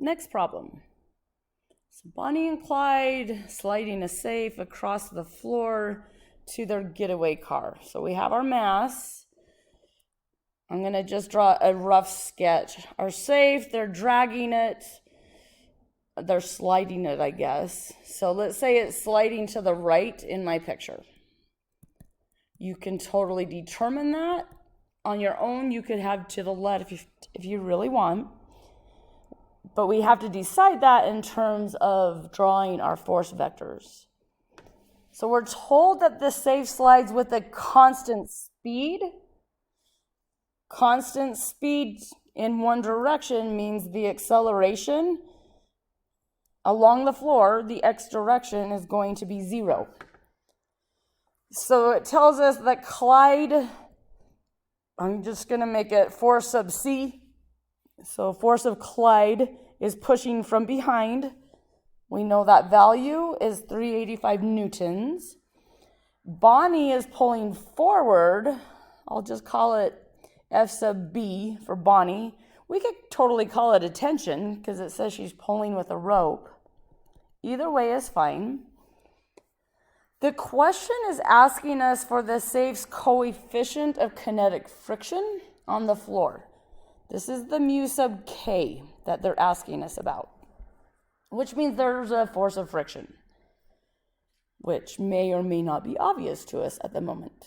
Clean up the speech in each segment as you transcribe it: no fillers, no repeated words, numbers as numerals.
Next problem. So Bonnie and Clyde sliding a safe across the floor to their getaway car. So we have our mass. I'm going to just draw a rough sketch. Our safe, they're dragging it. They're sliding it, I guess. So let's say it's sliding to the right in my picture. You can totally determine that on your own. You could have to the left if you really want. But we have to decide that in terms of drawing our force vectors. So we're told that the safe slides with a constant speed. Constant speed in one direction means the acceleration along the floor, the x direction, is going to be 0. So it tells us that Clyde, I'm just going to make it force sub c. So force of Clyde is pushing from behind. We know that value is 385 newtons. Bonnie is pulling forward. I'll just call it F sub B for Bonnie. We could totally call it a tension because it says she's pulling with a rope. Either way is fine. The question is asking us for the safe's coefficient of kinetic friction on the floor. This is the mu sub k that they're asking us about, which means there's a force of friction, which may or may not be obvious to us at the moment.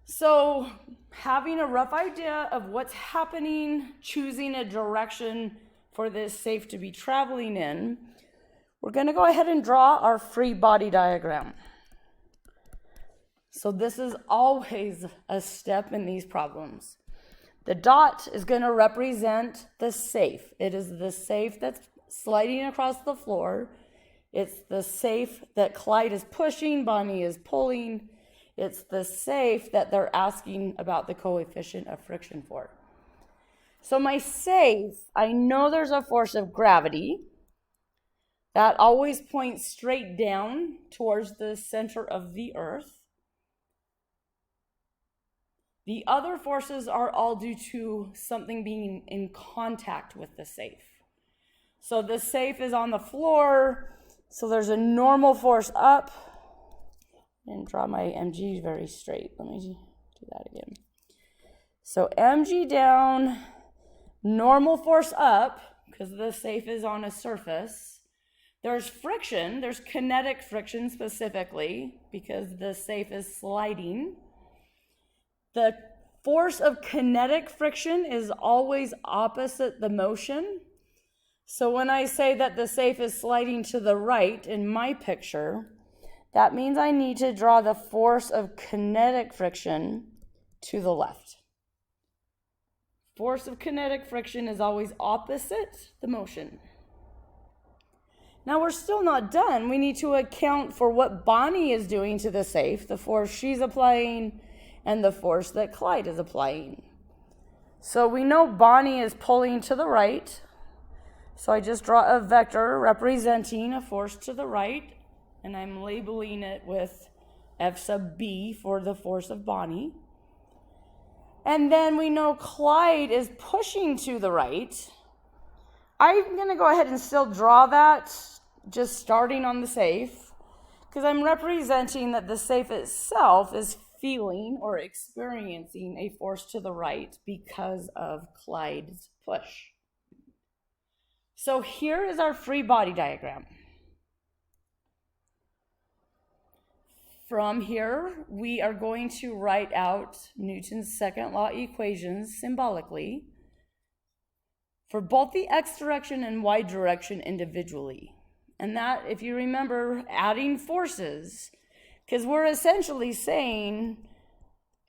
So having a rough idea of what's happening, choosing a direction for this safe to be traveling in, we're going to go ahead and draw our free body diagram. So this is always a step in these problems. The dot is going to represent the safe. It is the safe that's sliding across the floor. It's the safe that Clyde is pushing, Bonnie is pulling. It's the safe that they're asking about the coefficient of friction for. So my safe, I know there's a force of gravity that always points straight down towards the center of the earth. The other forces are all due to something being in contact with the safe. So the safe is on the floor, so there's a normal force up. And draw my mg very straight. Let me do that again. So mg down, normal force up, because the safe is on a surface. There's friction, there's kinetic friction specifically, because the safe is sliding. The force of kinetic friction is always opposite the motion. So when I say that the safe is sliding to the right in my picture, that means I need to draw the force of kinetic friction to the left. Force of kinetic friction is always opposite the motion. Now we're still not done. We need to account for what Bonnie is doing to the safe, the force she's applying, and the force that Clyde is applying. So we know Bonnie is pulling to the right. So I just draw a vector representing a force to the right, and I'm labeling it with F sub B for the force of Bonnie. And then we know Clyde is pushing to the right. I'm going to go ahead and still draw that, just starting on the safe, because I'm representing that the safe itself is feeling or experiencing a force to the right because of Clyde's push. So here is our free body diagram. From here, we are going to write out Newton's second law equations symbolically for both the x direction and y direction individually. And that, if you remember, adding forces, because we're essentially saying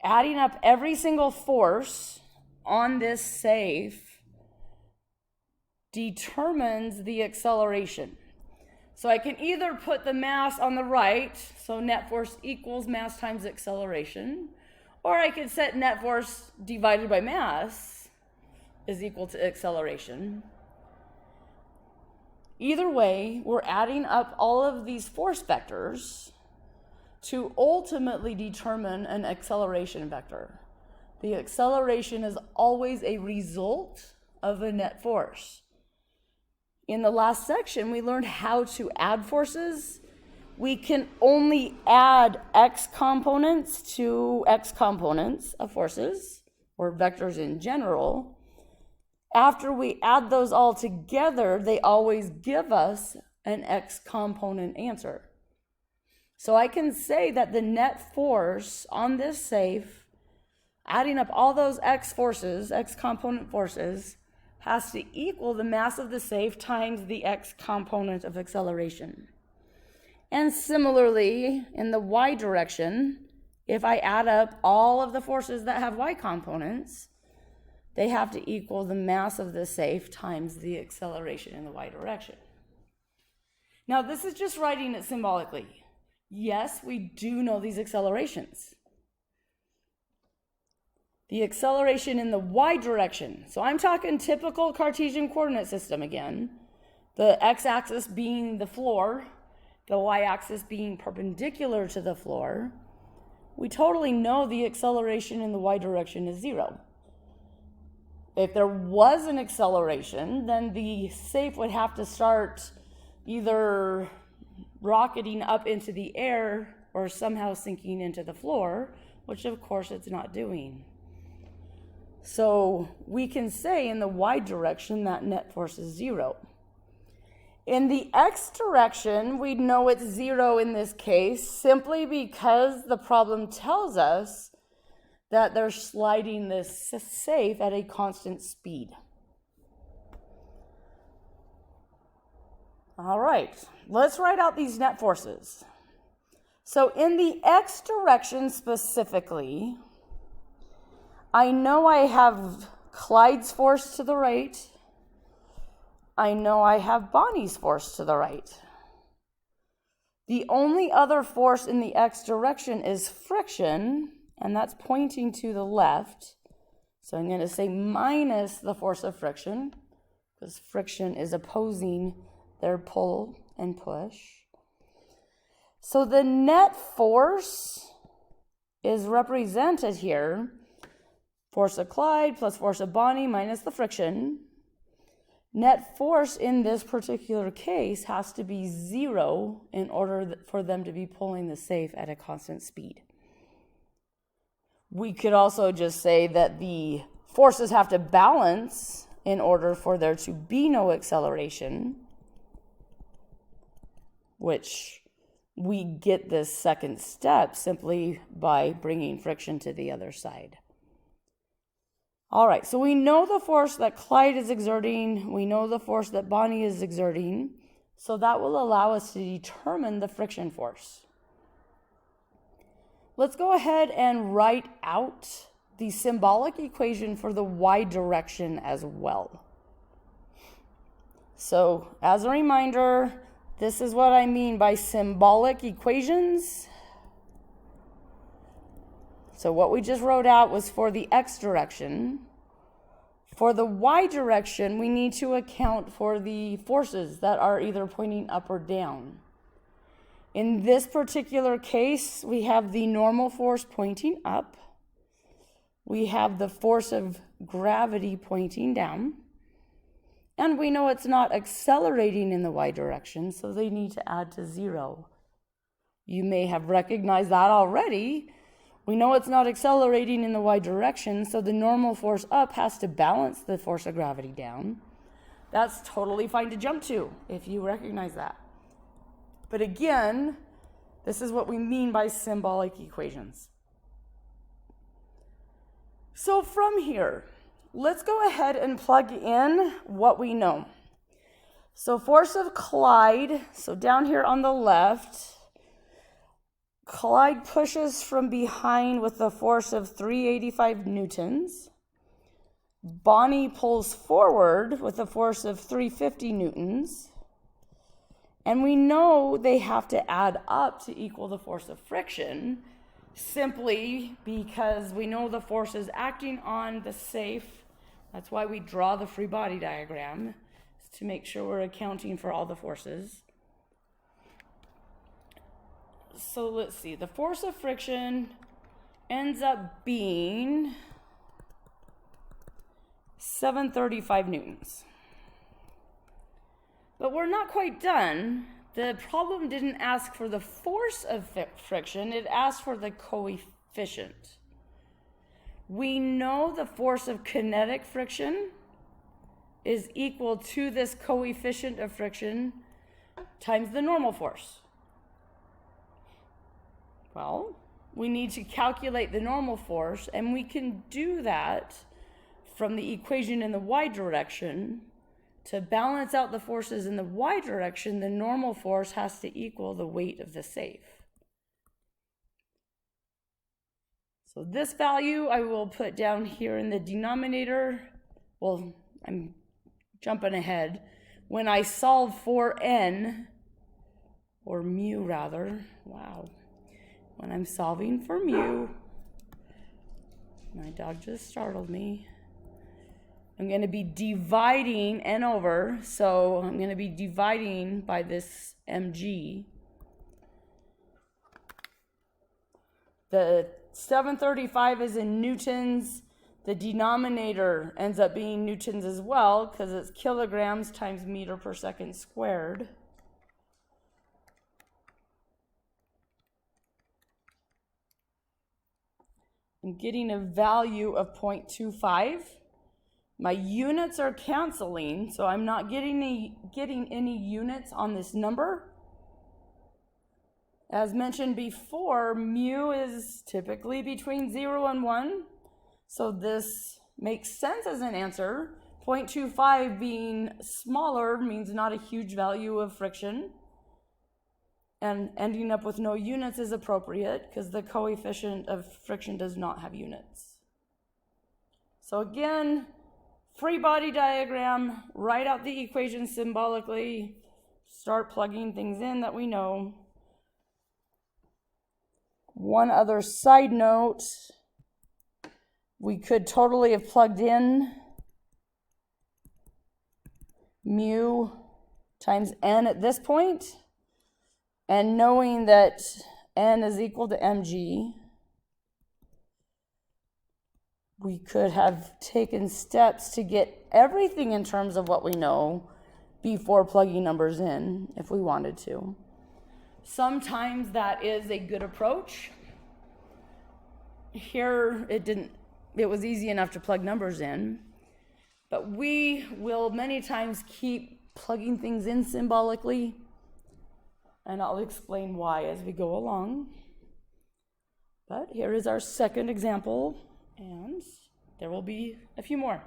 adding up every single force on this safe determines the acceleration. So I can either put the mass on the right, so net force equals mass times acceleration, or I could set net force divided by mass is equal to acceleration. Either way, we're adding up all of these force vectors to ultimately determine an acceleration vector. The acceleration is always a result of a net force. in the last section, we learned how to add forces. We can only add x components to x components of forces, or vectors in general. After we add those all together, they always give us an x component answer. So I can say that the net force on this safe, adding up all those x forces, x component forces, has to equal the mass of the safe times the x component of acceleration. And similarly, in the y direction, if I add up all of the forces that have y components, they have to equal the mass of the safe times the acceleration in the y direction. Now, this is just writing it symbolically. Yes, we do know these accelerations. The acceleration in the y direction. So I'm talking typical Cartesian coordinate system again. The x-axis being the floor, the y-axis being perpendicular to the floor. We totally know the acceleration in the y direction is 0. If there was an acceleration, then the safe would have to start either rocketing up into the air or somehow sinking into the floor, which of course it's not doing. So we can say in the y direction that net force is 0. In the x direction, we know it's 0 in this case simply because the problem tells us that they're sliding this safe at a constant speed. All right, let's write out these net forces. So in the x direction specifically, I know I have Clyde's force to the right. I know I have Bonnie's force to the right. The only other force in the x direction is friction, and that's pointing to the left. So I'm going to say minus the force of friction, because friction is opposing their pull and push. So the net force is represented here, force of Clyde plus force of Bonnie minus the friction. Net force in this particular case has to be 0 in order for them to be pulling the safe at a constant speed. We could also just say that the forces have to balance in order for there to be no acceleration, which we get this second step simply by bringing friction to the other side. All right, so we know the force that Clyde is exerting, we know the force that Bonnie is exerting, so that will allow us to determine the friction force. Let's go ahead and write out the symbolic equation for the y direction as well. So, as a reminder, this is what I mean by symbolic equations. So what we just wrote out was for the x direction. For the y direction, we need to account for the forces that are either pointing up or down. In this particular case, we have the normal force pointing up. We have the force of gravity pointing down. And we know it's not accelerating in the y direction, so they need to add to 0. You may have recognized that already. We know it's not accelerating in the y direction, so the normal force up has to balance the force of gravity down. That's totally fine to jump to if you recognize that. But again, this is what we mean by symbolic equations. So from here, let's go ahead and plug in what we know. So force of Clyde, so down here on the left, Clyde pushes from behind with a force of 385 newtons. Bonnie pulls forward with a force of 350 newtons. And we know they have to add up to equal the force of friction, simply because we know the force is acting on the safe. That's why we draw the free body diagram, to make sure we're accounting for all the forces. So let's see, the force of friction ends up being 735 newtons. But we're not quite done. The problem didn't ask for the force of friction, it asked for the coefficient. We know the force of kinetic friction is equal to this coefficient of friction times the normal force. Well, we need to calculate the normal force, and we can do that from the equation in the y direction. To balance out the forces in the y direction, the normal force has to equal the weight of the safe. So this value I will put down here in the denominator. Well, I'm jumping ahead. When I solve for n, or mu rather, wow. When I'm solving for mu, my dog just startled me. I'm going to be dividing n over, so I'm going to be dividing by this mg. The 735 is in newtons. The denominator ends up being newtons as well because it's kilograms times meter per second squared. I'm getting a value of 0.25. My units are canceling, so I'm not getting any units on this number. As mentioned before, mu is typically between 0 and 1, so this makes sense as an answer. 0.25 being smaller means not a huge value of friction, and ending up with no units is appropriate because the coefficient of friction does not have units. So again, free body diagram, write out the equation symbolically, start plugging things in that we know. One other side note, we could totally have plugged in mu times n at this point, and knowing that n is equal to mg, we could have taken steps to get everything in terms of what we know before plugging numbers in if we wanted to. Sometimes that is a good approach. Here it was easy enough to plug numbers in, but we will many times keep plugging things in symbolically, and I'll explain why as we go along. But here is our second example, and there will be a few more.